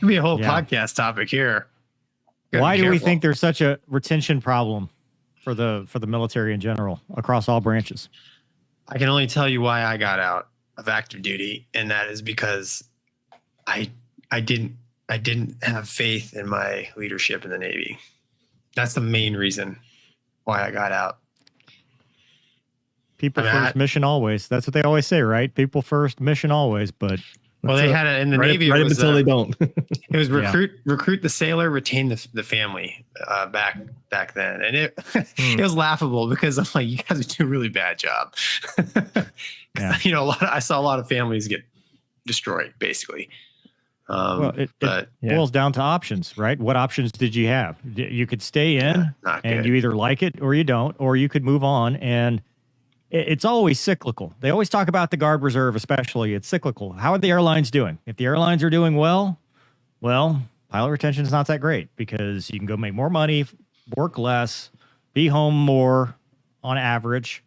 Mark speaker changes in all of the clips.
Speaker 1: Could be a whole podcast topic here.
Speaker 2: Why do we think there's such a retention problem for the military in general across all branches?
Speaker 1: I can only tell you why I got out of active duty, and that is because I didn't have faith in my leadership in the Navy. That's the main reason why I got out.
Speaker 2: People first, mission always. That's what they always say, right? People first, mission always. But
Speaker 1: they had it in the Navy.
Speaker 3: Right until they don't.
Speaker 1: It was recruit the sailor, retain the family back then, and it it was laughable because I'm like, you guys do a really bad job. You know, I saw a lot of families get destroyed, basically.
Speaker 2: Well, it boils down to options, right? What options did you have? You could stay in, and you either like it or you don't, or you could move on. And it's always cyclical. They always talk about the Guard Reserve, especially. It's cyclical. How are the airlines doing? If the airlines are doing well, pilot retention is not that great because you can go make more money, work less, be home more on average,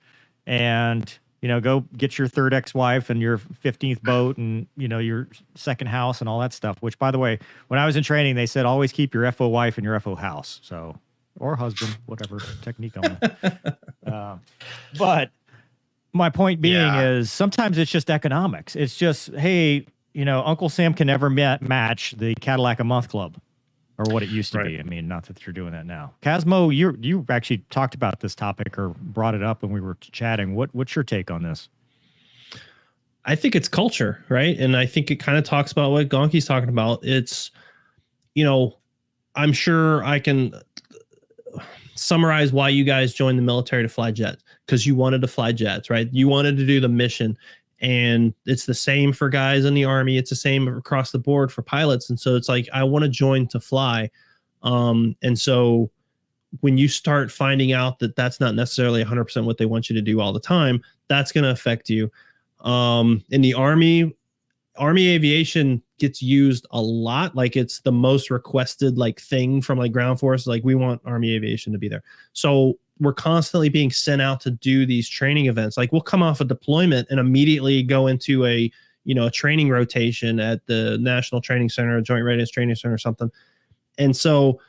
Speaker 2: and go get your third ex-wife and your 15th boat and, your second house and all that stuff, which, by the way, when I was in training, they said always keep your FO wife and your FO house. So, or husband, whatever technique on it. But my point being is sometimes it's just economics. It's just, hey, Uncle Sam can never match the Cadillac a month club or what it used to be. I mean, not that you're doing that now. Casmo, you actually talked about this topic or brought it up when we were chatting. What's your take on this?
Speaker 3: I think it's culture, right? And I think it kind of talks about what Gonky's talking about. It's, I'm sure I can summarize why you guys joined the military to fly jets, because you wanted to fly jets, right? You wanted to do the mission. And it's the same for guys in the Army. It's the same across the board for pilots. And so it's like, I want to join to fly. And so when you start finding out that that's not necessarily 100% what they want you to do all the time, that's going to affect you. In the Army aviation gets used a lot. Like it's the most requested thing from ground force. Like we want Army aviation to be there. So we're constantly being sent out to do these training events. Like we'll come off a deployment and immediately go into a training rotation at the National Training Center, Joint Readiness Training Center or something. And so,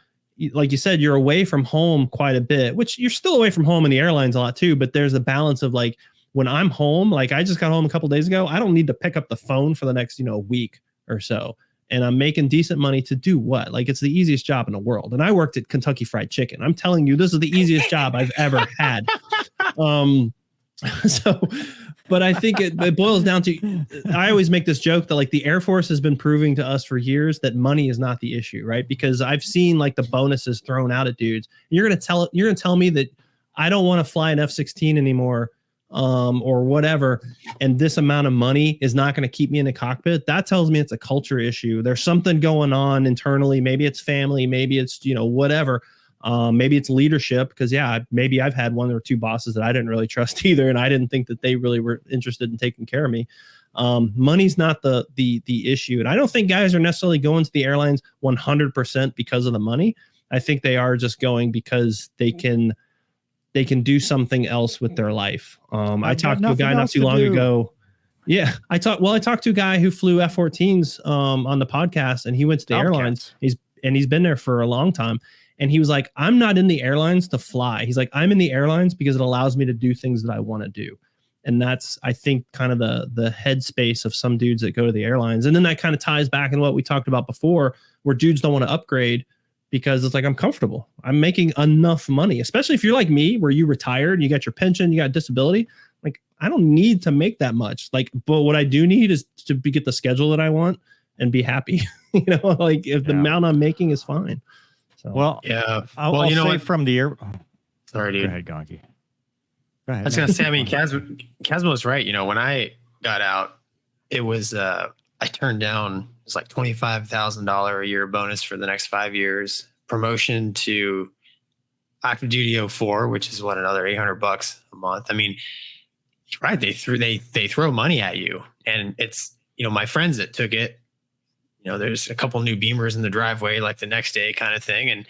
Speaker 3: like you said, you're away from home quite a bit, which you're still away from home in the airlines a lot too. But there's a balance of when I'm home, I just got home a couple of days ago, I don't need to pick up the phone for the next, week or so. And I'm making decent money to do what? It's the easiest job in the world. And I worked at Kentucky Fried Chicken. I'm telling you, this is the easiest job I've ever had. But I think it boils down to, I always make this joke that the Air Force has been proving to us for years that money is not the issue, right? Because I've seen the bonuses thrown out at dudes. You're going to tell me that I don't want to fly an F-16 anymore, or whatever, and this amount of money is not going to keep me in the cockpit. That tells me it's a culture issue. There's something going on internally. Maybe it's family, maybe it's, whatever. Maybe it's leadership, because maybe I've had one or two bosses that I didn't really trust either, and I didn't think that they really were interested in taking care of me. Money's not the issue. And I don't think guys are necessarily going to the airlines 100% because of the money. I think they are just going because they can do something else with their life. I talked to a guy not too long ago. Yeah, I talked to a guy who flew F-14s on the podcast, and he went to the airlines. He's been there for a long time. And he was like, I'm not in the airlines to fly. He's like, I'm in the airlines because it allows me to do things that I want to do. And that's, I think, kind of the headspace of some dudes that go to the airlines. And then that kind of ties back in what we talked about before, where dudes don't want to upgrade because it's I'm comfortable. I'm making enough money, especially if you're like me, where you retired, you got your pension, you got disability. I don't need to make that much. But what I do need is to get the schedule that I want and be happy. If the amount I'm making is fine. So,
Speaker 2: well, yeah. I'll say from the air.
Speaker 1: Sorry, dude.
Speaker 2: Go ahead, Gonky. Go ahead.
Speaker 1: I was going to say, Casmo's right. When I got out, it was, I turned down, it was $25,000 a year bonus for the next 5 years, promotion to active duty 04, which is another $800 a month. I mean, right. They throw money at you, and it's, my friends that took it, there's a couple new Beamers in the driveway, the next day kind of thing. And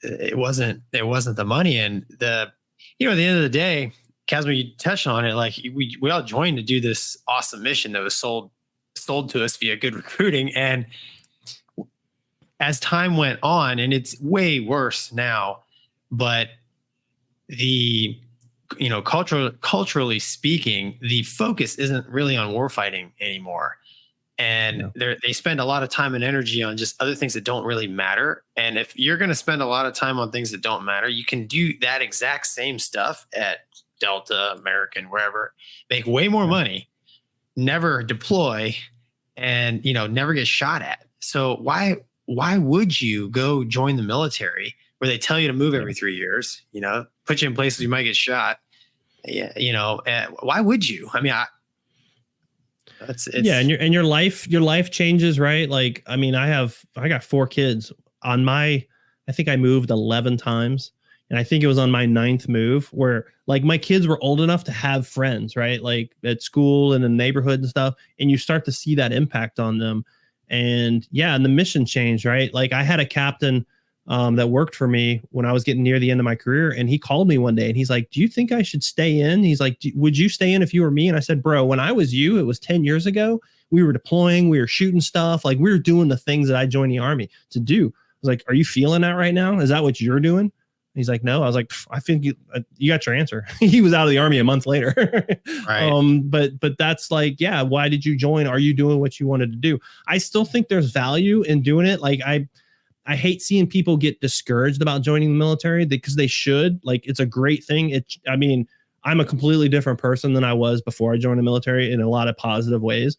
Speaker 1: it wasn't the money. And at the end of the day, Casmo, you touched on it. We all joined to do this awesome mission that was sold sold to us via good recruiting. And as time went on, and it's way worse now, but the, culturally speaking, the focus isn't really on warfighting anymore. And they spend a lot of time and energy on just other things that don't really matter. And if you're going to spend a lot of time on things that don't matter, you can do that exact same stuff at Delta, American, wherever, make way more money, never deploy, and, never get shot at. So why would you go join the military where they tell you to move every 3 years, put you in places you might get shot? Yeah. Why would you? I mean,
Speaker 3: and your life changes, right? Like, I mean, I got 4 kids I think I moved 11 times. And I think it was on my 9th move where like my kids were old enough to have friends, right? Like at school and in the neighborhood and stuff. And you start to see that impact on them. And and the mission changed, right? Like I had a captain that worked for me when I was getting near the end of my career. And he called me one day and he's like, do you think I should stay in? He's like, would you stay in if you were me? And I said, bro, when I was you, it was 10 years ago. We were deploying, we were shooting stuff. Like we were doing the things that I joined the Army to do. I was like, are you feeling that right now? Is that what you're doing? He's like, no. I was like, I think you got your answer. He was out of the Army a month later. Right. But that's like, why did you join? Are you doing what you wanted to do? I still think there's value in doing it. Like I hate seeing people get discouraged about joining the military because they should. Like it's a great thing. I'm a completely different person than I was before I joined the military in a lot of positive ways.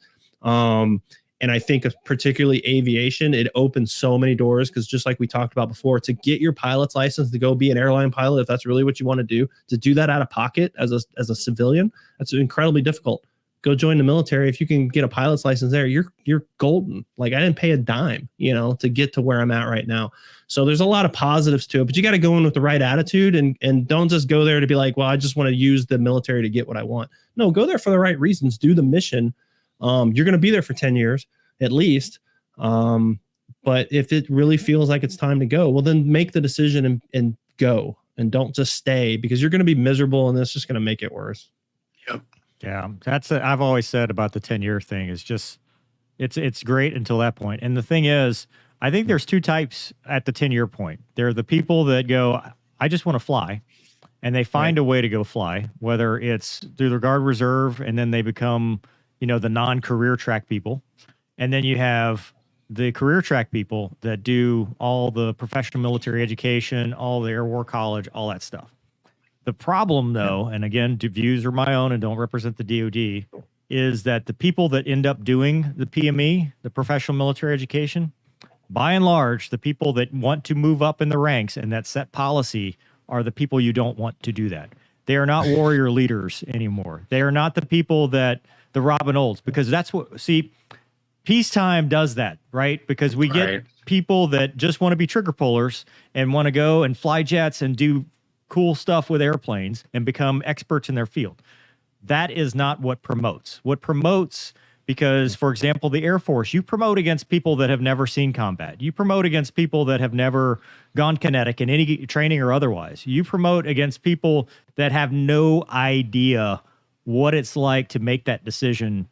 Speaker 3: And I think particularly aviation, it opens so many doors because just like we talked about before, to get your pilot's license, to go be an airline pilot, if that's really what you want to do that out of pocket as a civilian, that's incredibly difficult. Go join the military. If you can get a pilot's license there, you're golden. Like I didn't pay a dime, to get to where I'm at right now. So there's a lot of positives to it, but you got to go in with the right attitude and don't just go there to be like, well, I just want to use the military to get what I want. No, go there for the right reasons. Do the mission. You're going to be there for 10 years at least. But if it really feels like it's time to go, well, then make the decision and go, and don't just stay because you're going to be miserable and it's just going to make it worse.
Speaker 1: Yep.
Speaker 2: Yeah. I've always said about the 10-year thing is just, it's great until that point. And the thing is, I think there's 2 types at the 10-year point. There are the people that go, I just want to fly. And they find a way to go fly, whether it's through the Guard Reserve and then they become, the non-career track people. And then you have the career track people that do all the professional military education, all the Air War College, all that stuff. The problem, though, and again, views are my own and don't represent the DoD, is that the people that end up doing the PME, the professional military education, by and large, the people that want to move up in the ranks and that set policy are the people you don't want to do that. They are not warrior leaders anymore. They are not the people that the Robin Olds, because that's what, see, peacetime does that, right? Because we get people that just want to be trigger pullers and want to go and fly jets and do cool stuff with airplanes and become experts in their field. That is not what promotes. What promotes, because, for example, the Air Force, you promote against people that have never seen combat. You promote against people that have never gone kinetic in any training or otherwise. You promote against people that have no idea what it's like to make that decision,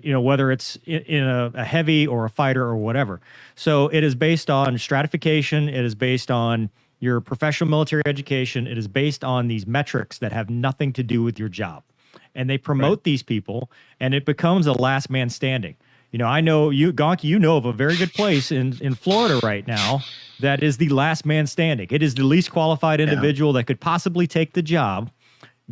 Speaker 2: whether it's in a heavy or a fighter or whatever. So it is based on stratification. It is based on your professional military education. It is based on these metrics that have nothing to do with your job. And they promote these people, and it becomes a last man standing. I know you, Gonky, you know of a very good place in Florida right now that is the last man standing. It is the least qualified individual that could possibly take the job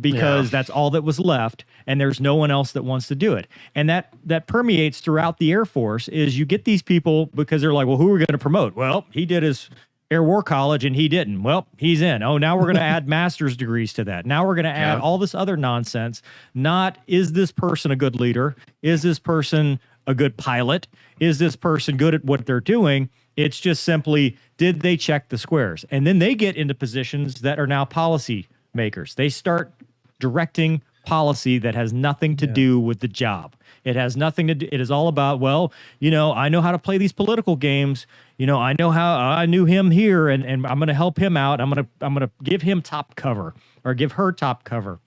Speaker 2: because that's all that was left, and there's no one else that wants to do it. And that permeates throughout the Air Force is you get these people because they're like, well, who are we going to promote? Well, he did his Air War College and he didn't. Well, he's in. Oh, now we're going to add master's degrees to that. Now we're going to add all this other nonsense. Not, is this person a good leader? Is this person a good pilot? Is this person good at what they're doing? It's just simply, did they check the squares? And then they get into positions that are now policy makers. They start directing policy that has nothing to do with the job. It has nothing to do. It is all about, well, I know how to play these political games. I know how I knew him here and I'm going to help him out. I'm going to give him top cover or give her top cover.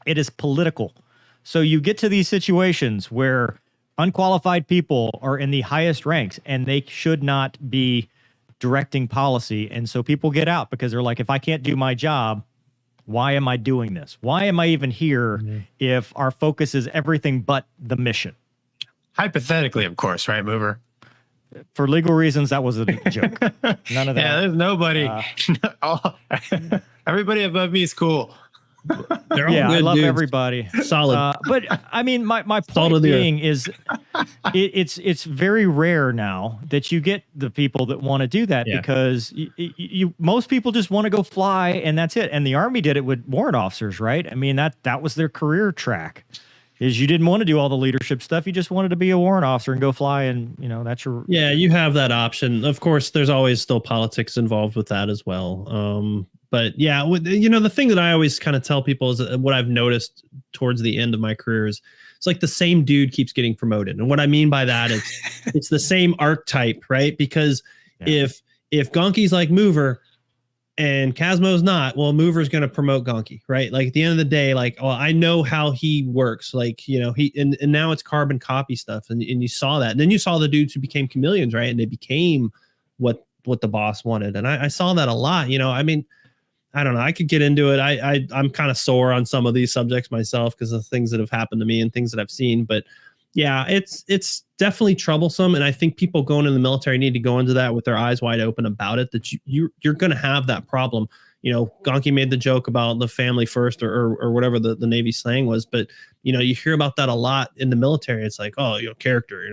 Speaker 2: It is political. So you get to these situations where unqualified people are in the highest ranks, and they should not be directing policy. And so people get out because they're like, if I can't do my job, why am I doing this? Why am I even here if our focus is everything but the mission?
Speaker 1: Hypothetically, of course, right, Mover?
Speaker 2: For legal reasons, that was a joke. None of that.
Speaker 1: Yeah, there's nobody. Everybody above me is cool.
Speaker 3: They're all good
Speaker 2: I love
Speaker 3: dudes.
Speaker 2: Everybody.
Speaker 3: Solid.
Speaker 2: But I mean, my point being is it's very rare now that you get the people that want to do that because most people just want to go fly and that's it. And the Army did it with warrant officers, right? I mean, that was their career track. Is you didn't want to do all the leadership stuff. You just wanted to be a warrant officer and go fly. And, that's your...
Speaker 3: Yeah, you have that option. Of course, there's always still politics involved with that as well. But yeah, the thing that I always kind of tell people is what I've noticed towards the end of my career is it's like the same dude keeps getting promoted. And what I mean by that is it's the same archetype, right? Because if Gonky's like Mover, and Casmo's not, well, Mover's going to promote Gonky, right? Like at the end of the day, like, oh, I know how he works. Like, and now it's carbon copy stuff. And you saw that. And then you saw the dudes who became chameleons, right? And they became what the boss wanted. And I saw that a lot, I mean, I don't know. I could get into it. I'm kind of sore on some of these subjects myself because of things that have happened to me and things that I've seen. But yeah, it's definitely troublesome. And I think people going in the military need to go into that with their eyes wide open about it, that you're going to have that problem. Gonky made the joke about the family first or whatever the Navy slang was. But, you hear about that a lot in the military. It's like, oh, character,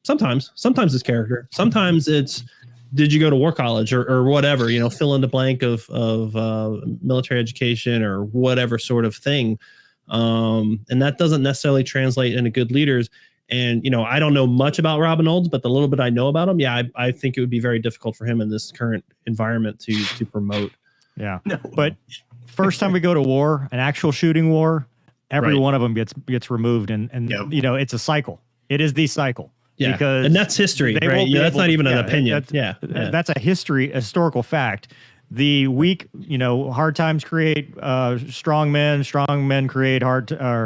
Speaker 3: sometimes it's character. Sometimes it's, did you go to war college or whatever, fill in the blank of military education or whatever sort of thing. And that doesn't necessarily translate into good leaders. And, I don't know much about Robin Olds, but the little bit I know about him, I think it would be very difficult for him in this current environment to promote.
Speaker 2: Yeah. No. But first time we go to war, an actual shooting war, every one of them gets removed. And it's a cycle. It is the cycle.
Speaker 3: Yeah.
Speaker 2: Because
Speaker 3: and that's history, right? That's not even an opinion.
Speaker 2: That's a historical fact. The weak, hard times create strong men create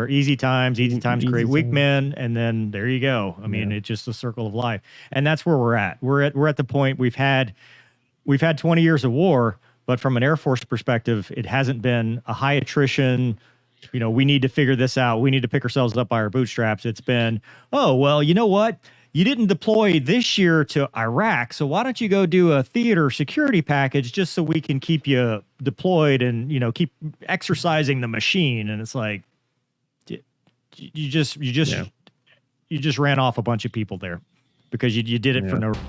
Speaker 2: easy times create weak men, and then there you go. I mean, it's just a circle of life, and that's where we're at. We're at the point we've had 20 years of war, but from an Air Force perspective, it hasn't been a high attrition. We need to figure this out. We need to pick ourselves up by our bootstraps. It's been, oh well, you know what? You didn't deploy this year to Iraq, so why don't you go do a theater security package just so we can keep you deployed and, keep exercising the machine? And it's like, you just ran off a bunch of people there because you did it for no reason.